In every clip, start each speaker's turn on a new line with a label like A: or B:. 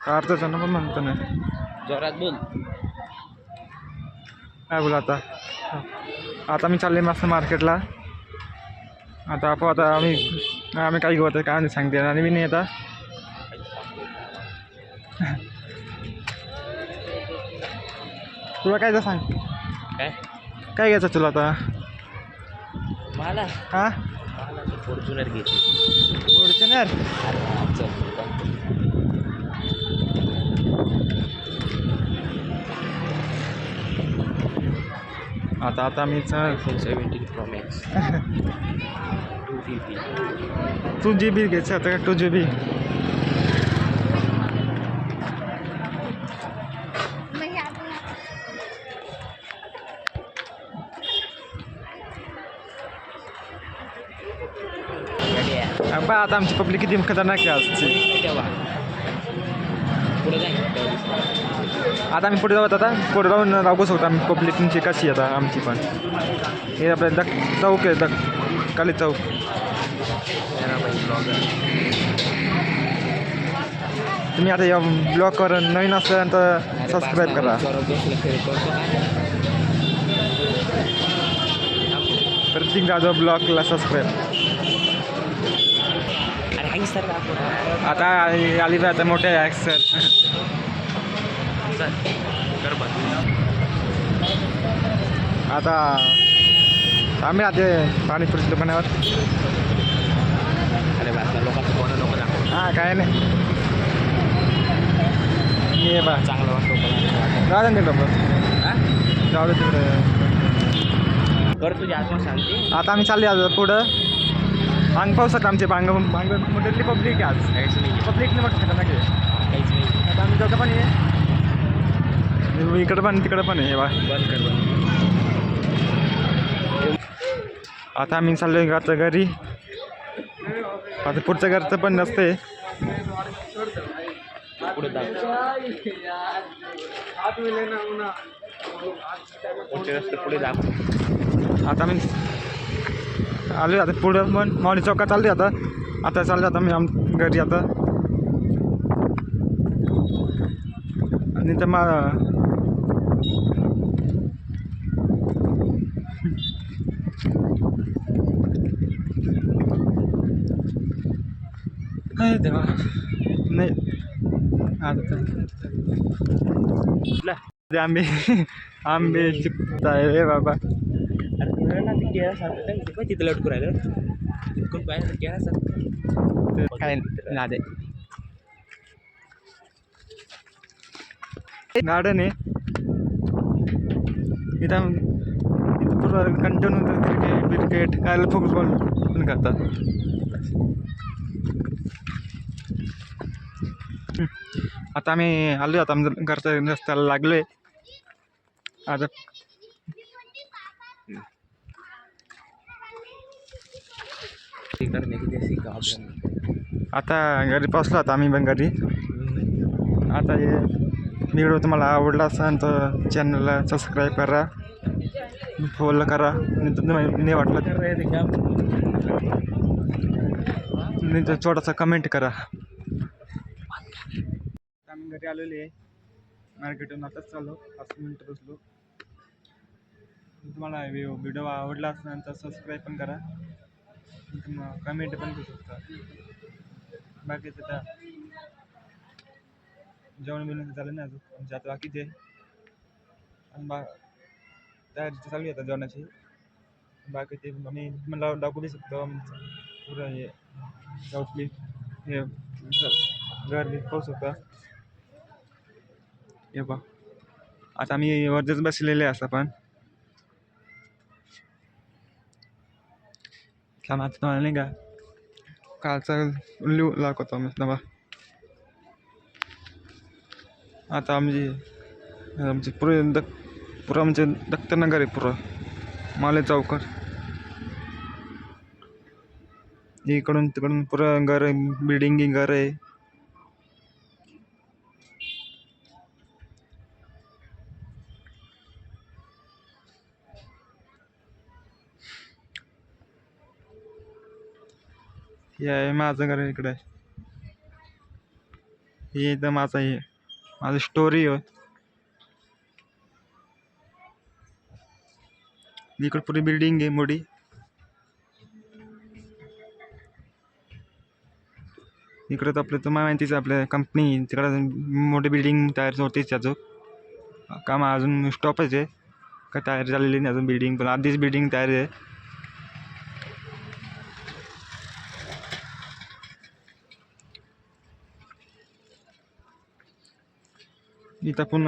A: कारचं पण म्हणतो ना.
B: जोरात बोल.
A: काय बोला आता. आता मी चालले मस्त मार्केटला. आता आम्ही काही घेऊ आता काय नाही सांगते आणि मी नाही आता. तुला काय सांग काय घ्यायचं तुला आता.
B: मला
A: हां
B: फॉर्च्युनर घ्यायची.
A: फॉर्च्युनर आता मी
B: iPhone 17 Pro Max 2GB.
A: 2GB घ्यायचं आता का 2GB. बा आता आमची पब्लिक किती खतरनाक आहे आजची. आता आम्ही पुढे जाऊ. आता पुढे जाऊन राहू शकतो आम्ही. पब्लिक तुमची कशी आता आमची पण. हे आपल्या चौक आहे काली चौक. तुम्ही आता या ब्लॉगवर नवीन असाल तर सबस्क्राईब करा. प्रतीक जाधव ब्लॉगला सबस्क्राईब. आता आली बा आता मोठे ॲक्सर. आता आम्ही आता पाणीपुरीच्या दुकानावर.
B: अरे लोकांचं कोणा नको दाखव.
A: हां काय नाही ये बा
B: चांगलं वाटतो
A: जाऊ दे तिकडं. जाऊ दे तिकडे.
B: कर तुझी आत्मा शांती.
A: आता आम्ही चालले आज पुढं. अंग पाहू शकता आमचे भांग मोठ्यातली पब्लिक आहे आज.
B: काहीच नाही.
A: पब्लिकने मोठं खतरनाक आहे.
B: काहीच नाही.
A: आता आम्ही जातो पण आहे इकडं पण तिकडं पण आहे बा.
B: बंद कर बंद.
A: आता आम्ही चाललो आहे आता घरी. आता पुढच्या घरचं पण नसते.
B: पुढे पुढे दाखव.
A: आता आम्ही आलो आता पुढं पण मावली चौकात चालते. आता चालले आता मी घरी आता. आणि तर देवा नाही आता आंबे चिपताय रे बाबा.
B: अरे ना ते केळा सारखं तिथं लटकू राहिलं. कोण पाहिजे केळा सारखं
A: काय ना दे. गार्डन आहे इथं पूर्ण कंटिन्यू क्रिकेट काय फुटबॉल पण करतात. आता आम्ही आलो. आता आमच्या घरच्या रस्त्याला लागलोय. आता आता घरी पोचलो. आता आम्ही पण घरी. आता हे व्हिडिओ तुम्हाला आवडला असेल तर चॅनलला सबस्क्राईब करा, फॉलो करा. नाही वाटलं नाही तर छोटासा कमेंट करा. आम्ही घरी आलेले आहे मार्केटून. आताच चाललो 5 मिनिटं बसलो. तुम्हाला व्हिडिओ आवडला असेल तर सबस्क्राईब पण करा, कमेंट पण करू शकता. बाकी आता जेवण बिवण झालं नाही अजून म्हणजे आता बाकीचे आणि तयारी चालू आहे आता जेवणाची. बाकी ते मी मला दाखवू शकतो पुरं हे चौकली हे घर पाहू शकता. हे बा आता आम्ही वरतीच बसलेले असं पण आता तुम्हाला नाही का कालचा लिहू लागतो आम्ही नवा. आता आमचे पुरं म्हणजे दत्तनगर आहे पुरं माले चौकात. इकडून तिकडून पुरं घर आहे, बिल्डिंग घर आहे. हे आहे माझं घर इकडे. हे इथं माझं स्टोरी आहे. इकडे पुरी बिल्डिंग आहे मोठी. इकडं तर आपलं तुम्हाला माहितीच आपल्या कंपनी तिकडं मोठी बिल्डिंग तयार होतेच त्याचं काम अजून स्टॉपच आहे. काय तयार झालेली नाही अजून बिल्डिंग, पण आधीच बिल्डिंग तयार आहे. इथं पण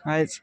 A: आहेच